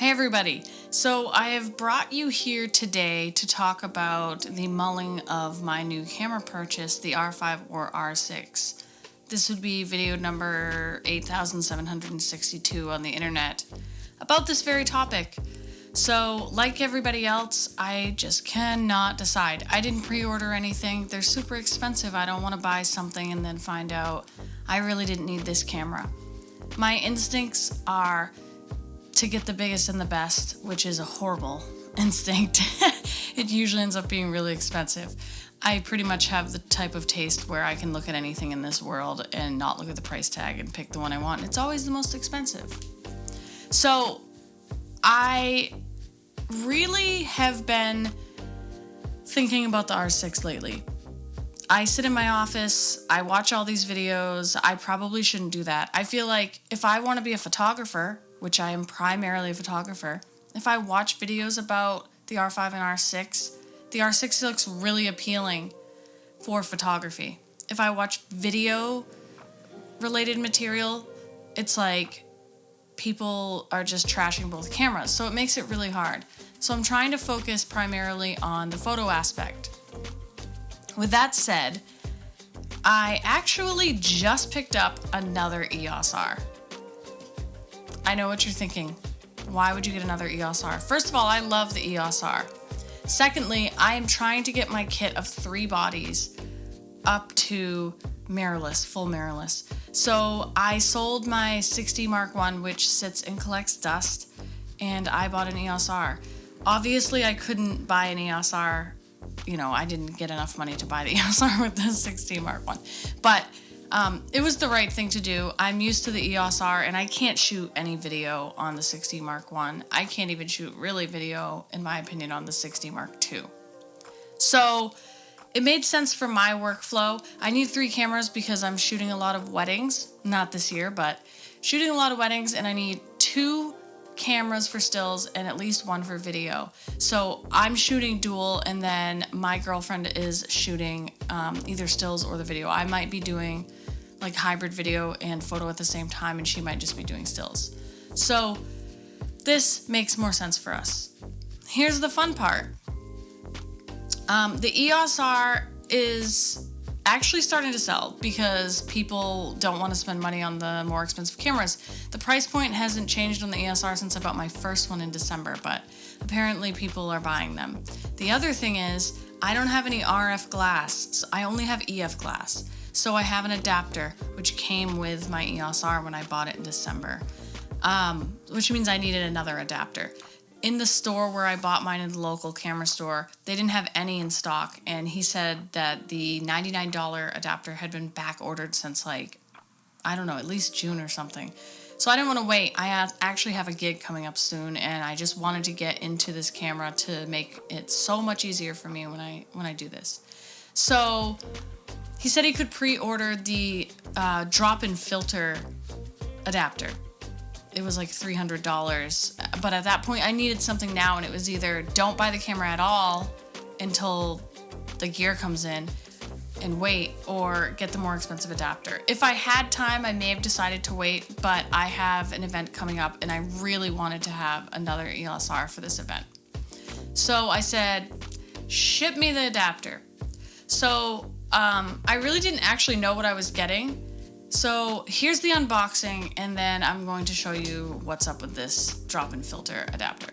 Hey everybody, so I have brought you here today to talk about the mulling of my new camera purchase, the R5 or R6. This would be video number 8762 on the internet about this very topic. So, like everybody else, I just cannot decide. I didn't pre-order anything. They're super expensive. I don't want to buy something and then find out I really didn't need this camera. My instincts are to get the biggest and the best, which is a horrible instinct. It usually ends up being really expensive. I pretty much have the type of taste where I can look at anything in this world and not look at the price tag and pick the one I want. It's always the most expensive. So I really have been thinking about the R6 lately. I sit in my office, I watch all these videos. I probably shouldn't do that. I feel like if I want to be a photographer, which I am primarily a photographer, if I watch videos about the R5 and R6, the R6 looks really appealing for photography. If I watch video related material, it's like people are just trashing both cameras. So it makes it really hard. So I'm trying to focus primarily on the photo aspect. With that said, I actually just picked up another EOS R. I know what you're thinking. Why would you get another EOS R? First of all, I love the EOS R. Secondly, I am trying to get my kit of 3 bodies up to mirrorless, full mirrorless. So I sold my 6D Mark I, which sits and collects dust, and I bought an EOS R. Obviously, I couldn't buy an EOS R. I didn't get enough money to buy the EOS R with the 6D Mark I. But it was the right thing to do. I'm used to the EOS R, and I can't shoot any video on the 6D Mark I. I can't even shoot really video, in my opinion, on the 6D Mark II. So it made sense for my workflow. I need 3 cameras because I'm shooting a lot of weddings. Not this year, but shooting a lot of weddings, and I need 2 cameras for stills and at least 1 for video. So I'm shooting dual, and then my girlfriend is shooting either stills or the video. I might be doing like hybrid video and photo at the same time, and she might just be doing stills. So this makes more sense for us. Here's the fun part. The EOS R is actually starting to sell because people don't want to spend money on the more expensive cameras. The price point hasn't changed on the EOS R since I bought my first one in December, but apparently people are buying them. The other thing is, I don't have any RF glass, so I only have EF glass. So I have an adapter, which came with my EOS R when I bought it in December, which means I needed another adapter. In the store where I bought mine, in the local camera store, they didn't have any in stock, and he said that the $99 adapter had been back ordered since at least June or something. So I didn't want to wait. I actually have a gig coming up soon, and I just wanted to get into this camera to make it so much easier for me when I do this. So he said he could pre-order the drop-in filter adapter. It was like $300, but at that point I needed something now, and it was either don't buy the camera at all until the gear comes in and wait, or get the more expensive adapter. If I had time, I may have decided to wait, but I have an event coming up and I really wanted to have another EOS R for this event. So I said, ship me the adapter. So I really didn't actually know what I was getting. So here's the unboxing, and then I'm going to show you what's up with this drop-in filter adapter.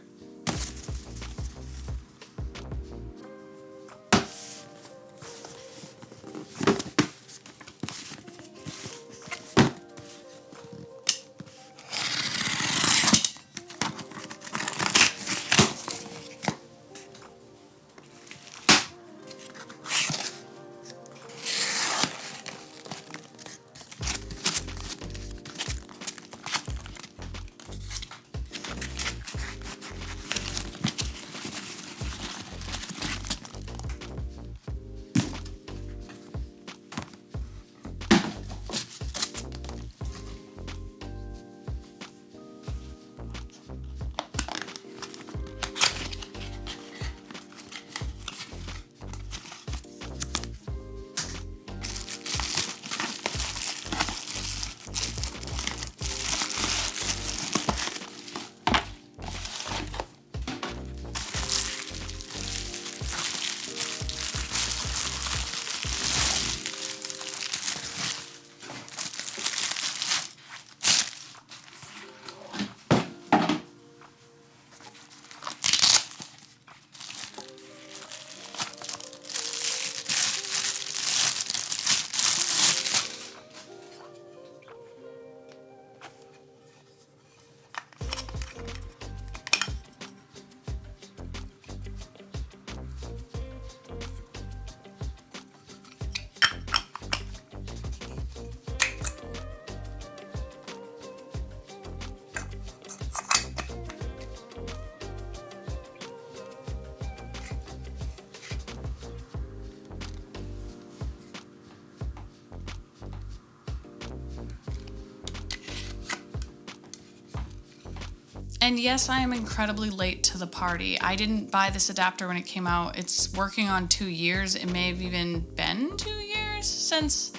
And yes, I am incredibly late to the party. I didn't buy this adapter when it came out. It's working on 2 years. It may have even been 2 years since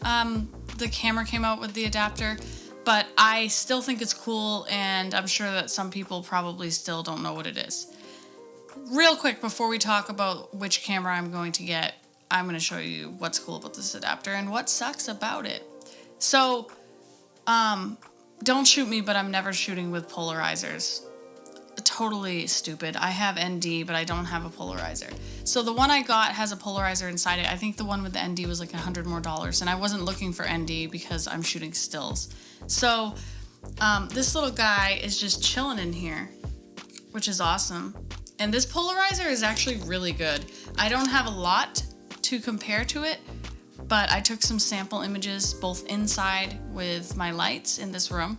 the camera came out with the adapter. But I still think it's cool, and I'm sure that some people probably still don't know what it is. Real quick, before we talk about which camera I'm going to get, I'm going to show you what's cool about this adapter and what sucks about it. So, don't shoot me, but I'm never shooting with polarizers. Totally stupid. I have ND, but I don't have a polarizer. So the one I got has a polarizer inside it. I think the one with the ND was like $100 more, and I wasn't looking for ND because I'm shooting stills. So this little guy is just chilling in here, which is awesome. And this polarizer is actually really good. I don't have a lot to compare to it, but I took some sample images both inside with my lights in this room,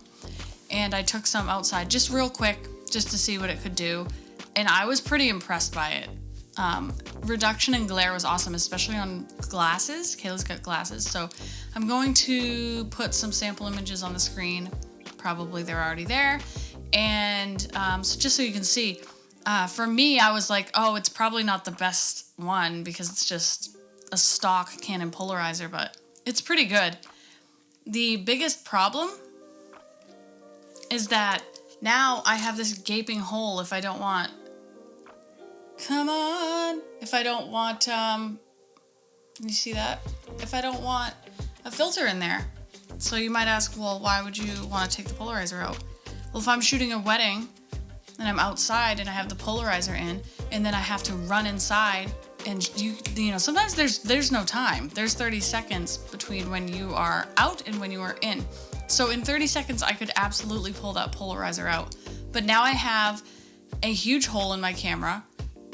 and I took some outside just real quick just to see what it could do, and I was pretty impressed by it. Reduction in glare was awesome, especially on glasses. Kayla's got glasses, so I'm going to put some sample images on the screen. Probably they're already there, and so just so you can see, for me, I was like, oh, it's probably not the best one because it's just a stock Canon polarizer, but it's pretty good. The biggest problem is that now I have this gaping hole if I don't want, if I don't want, you see that? If I don't want a filter in there. So you might ask, well, why would you want to take the polarizer out? Well, if I'm shooting a wedding and I'm outside and I have the polarizer in, and then I have to run inside, and you know, sometimes there's no time. There's 30 seconds between when you are out and when you are in. So in 30 seconds, I could absolutely pull that polarizer out. But now I have a huge hole in my camera,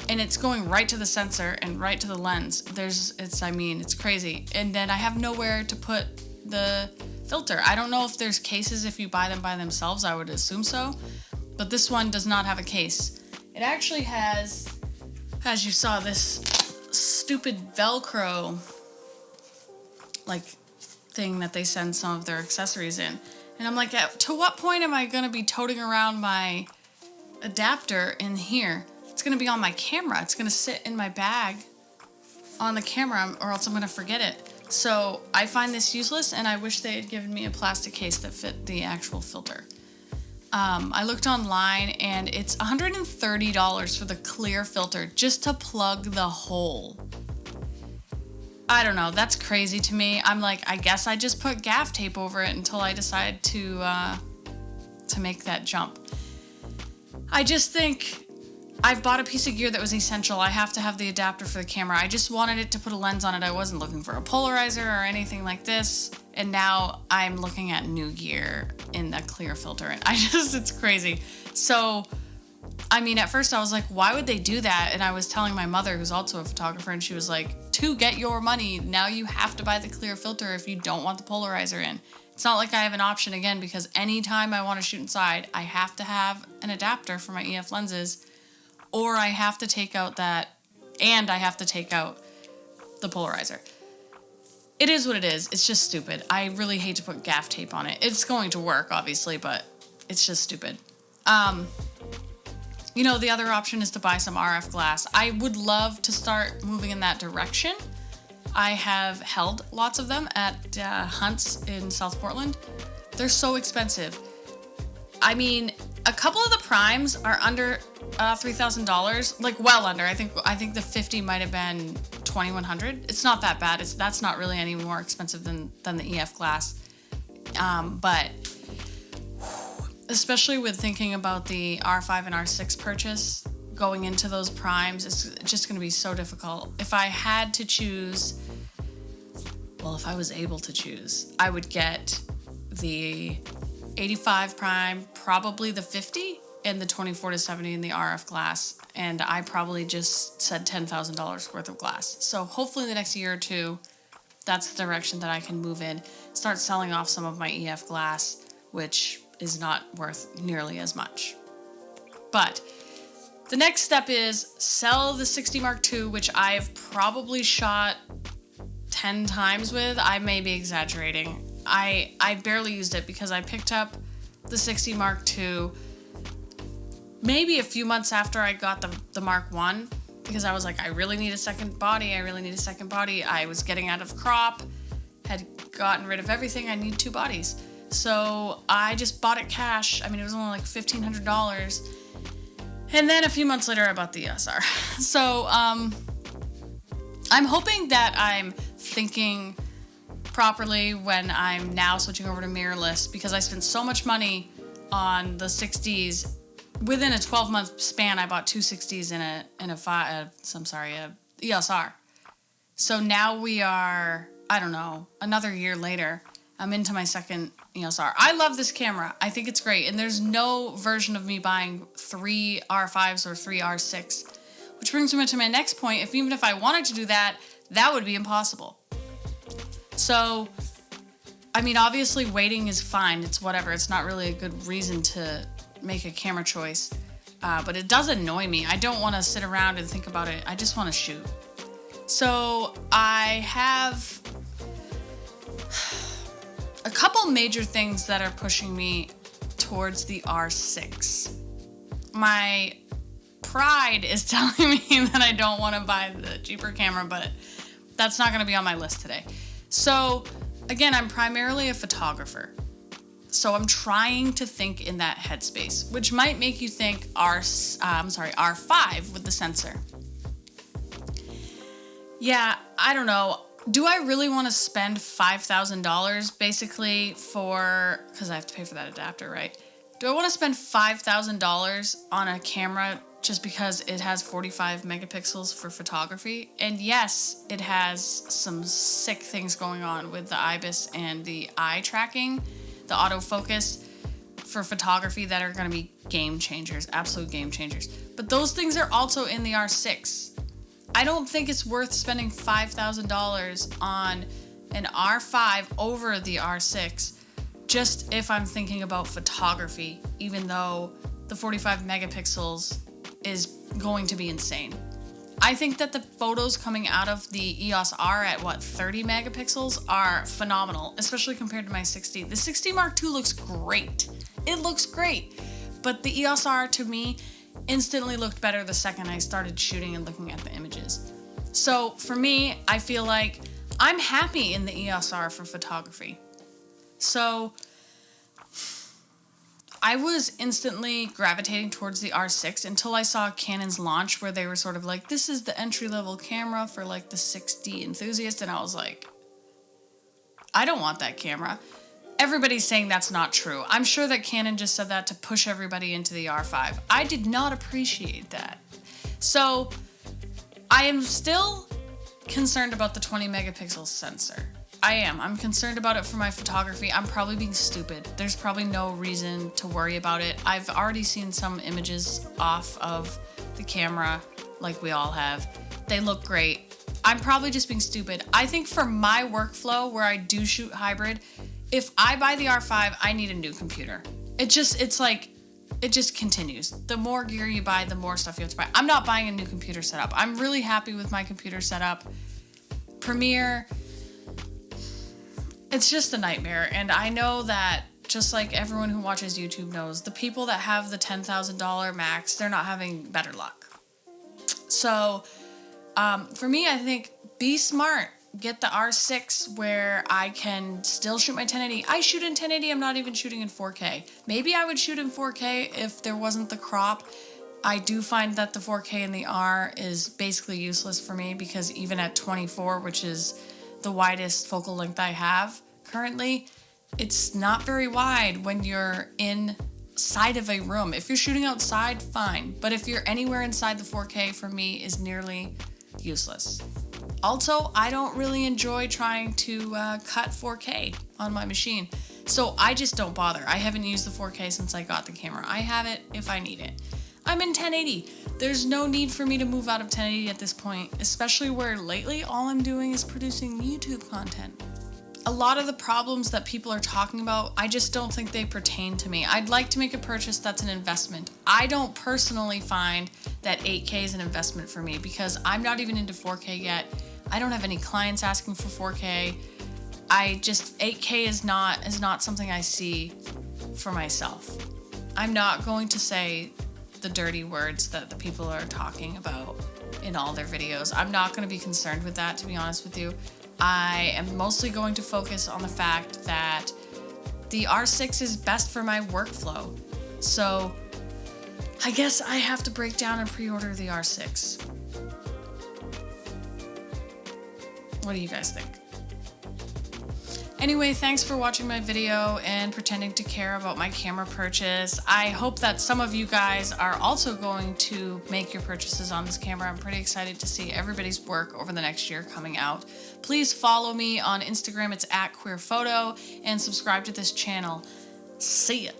and it's going right to the sensor and right to the lens. It's crazy. And then I have nowhere to put the filter. I don't know if there's cases if you buy them by themselves. I would assume so. But this one does not have a case. It actually has, as you saw, this stupid Velcro like thing that they send some of their accessories in. And I'm like, to what point am I going to be toting around my adapter in here? It's going to be on my camera. It's going to sit in my bag on the camera, or else I'm going to forget it. So I find this useless, and I wish they had given me a plastic case that fit the actual filter. I looked online, and it's $130 for the clear filter just to plug the hole. I don't know, that's crazy to me. I'm like, I guess I just put gaff tape over it until I decide to make that jump. I just think I've bought a piece of gear that was essential. I have to have the adapter for the camera. I just wanted it to put a lens on it. I wasn't looking for a polarizer or anything like this. And now I'm looking at new gear in the clear filter. And it's crazy. So, I mean, at first I was like, why would they do that? And I was telling my mother, who's also a photographer, and she was like, to get your money, now you have to buy the clear filter if you don't want the polarizer in. It's not like I have an option again, because anytime I want to shoot inside, I have to have an adapter for my EF lenses, or I have to take out that, and I have to take out the polarizer. It is what it is. It's just stupid. I really hate to put gaff tape on it. It's going to work, obviously, but it's just stupid. You know, the other option is to buy some RF glass. I would love to start moving in that direction. I have held lots of them at Hunt's in South Portland. They're so expensive. I mean, a couple of the primes are under $3,000, like well under. I think the 50 might have been $2,100. It's not that bad. That's not really any more expensive than the EF glass. But especially with thinking about the R5 and R6 purchase, going into those primes, it's just going to be so difficult. If I had to choose, well, if I was able to choose, I would get the 85 prime, probably the 50, and the 24 to 70 in the RF glass. And I probably just said $10,000 worth of glass. So hopefully in the next year or two, that's the direction that I can move in. Start selling off some of my EF glass, which is not worth nearly as much. But the next step is sell the 60 Mark II, which I've probably shot 10 times with. I may be exaggerating. I barely used it because I picked up the 60 Mark II maybe a few months after I got the Mark 1, because I was like, I really need a second body. I was getting out of crop, had gotten rid of everything. I need 2 bodies. So I just bought it cash. I mean, it was only like $1,500. And then a few months later, I bought the EOS R. So I'm hoping that I'm thinking properly when I'm now switching over to mirrorless, because I spent so much money on the 60s. Within a 12-month span, I bought 2 60s and a EOS R. So now we are, I don't know, another year later. I'm into my second EOS R. I love this camera. I think it's great. And there's no version of me buying 3 R5s or 3 R6. Which brings me to my next point. Even if I wanted to do that, that would be impossible. So, I mean, obviously waiting is fine. It's whatever. It's not really a good reason to make a camera choice. But it does annoy me. I don't want to sit around and think about it. I just want to shoot. So I have a couple major things that are pushing me towards the R6. My pride is telling me that I don't want to buy the cheaper camera, but that's not going to be on my list today. So again, I'm primarily a photographer. So I'm trying to think in that headspace, which might make you think R5 with the sensor. Yeah, I don't know. Do I really want to spend $5,000 basically because I have to pay for that adapter, right? Do I want to spend $5,000 on a camera just because it has 45 megapixels for photography? And yes, it has some sick things going on with the IBIS and the eye tracking, the autofocus for photography that are going to be game changers, absolute game changers. But those things are also in the R6. I don't think it's worth spending $5,000 on an R5 over the R6 just if I'm thinking about photography, even though the 45 megapixels is going to be insane. I think that the photos coming out of the EOS R at 30 megapixels are phenomenal, especially compared to my 60. The 60 Mark II looks great. It looks great. But the EOS R to me instantly looked better the second I started shooting and looking at the images. So for me, I feel like I'm happy in the EOS R for photography. So I was instantly gravitating towards the R6 until I saw Canon's launch where they were sort of like, this is the entry-level camera for like the 6D enthusiast. And I was like, I don't want that camera. Everybody's saying that's not true. I'm sure that Canon just said that to push everybody into the R5. I did not appreciate that. So I am still concerned about the 20 megapixel sensor. I am. I'm concerned about it for my photography. I'm probably being stupid. There's probably no reason to worry about it. I've already seen some images off of the camera, like we all have. They look great. I'm probably just being stupid. I think for my workflow, where I do shoot hybrid, if I buy the R5, I need a new computer. It just continues. The more gear you buy, the more stuff you have to buy. I'm not buying a new computer setup. I'm really happy with my computer setup. Premiere, it's just a nightmare. And I know that just like everyone who watches YouTube knows, the people that have the $10,000 max, they're not having better luck. So for me, I think be smart. Get the R6 where I can still shoot my 1080. I shoot in 1080. I'm not even shooting in 4K. Maybe I would shoot in 4K if there wasn't the crop. I do find that the 4K in the R is basically useless for me because even at 24, which is the widest focal length I have currently, it's not very wide when you're inside of a room. If you're shooting outside, fine. But if you're anywhere inside, the 4K for me is nearly useless. Also, I don't really enjoy trying to cut 4K on my machine, so I just don't bother. I haven't used the 4K since I got the camera. I have it if I need it. I'm in 1080. There's no need for me to move out of 1080 at this point, especially where lately all I'm doing is producing YouTube content. A lot of the problems that people are talking about, I just don't think they pertain to me. I'd like to make a purchase that's an investment. I don't personally find that 8K is an investment for me because I'm not even into 4K yet. I don't have any clients asking for 4K. 8K is not something I see for myself. I'm not going to say the dirty words that the people are talking about in all their videos. I'm not going to be concerned with that, to be honest with you. I am mostly going to focus on the fact that the R6 is best for my workflow. So I guess I have to break down and pre-order the R6. What do you guys think? Anyway, thanks for watching my video and pretending to care about my camera purchase. I hope that some of you guys are also going to make your purchases on this camera. I'm pretty excited to see everybody's work over the next year coming out. Please follow me on Instagram, it's @queerphoto, and subscribe to this channel. See ya.